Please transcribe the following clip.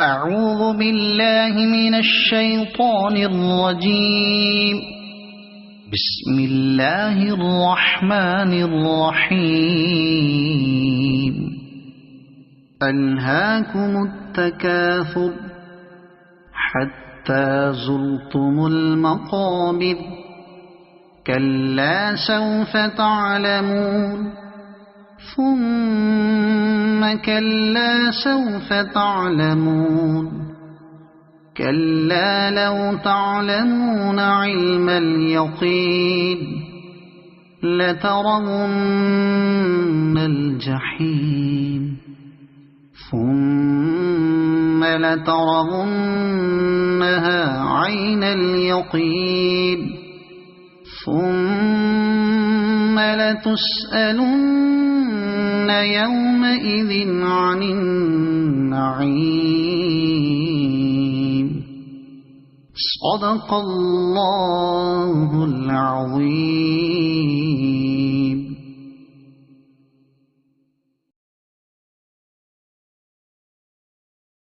أعوذ بالله من الشيطان الرجيم. بسم الله الرحمن الرحيم. ألهاكم التكاثر حتى زرتم المقابر كلا سوف تعلمون ثم كلا سوف تعلمون كلا لو تعلمون علم اليقين لترون الجحيم ثم لترونها عين اليقين ثم لتسألن يومئذ عن النعيم. صدق الله العظيم.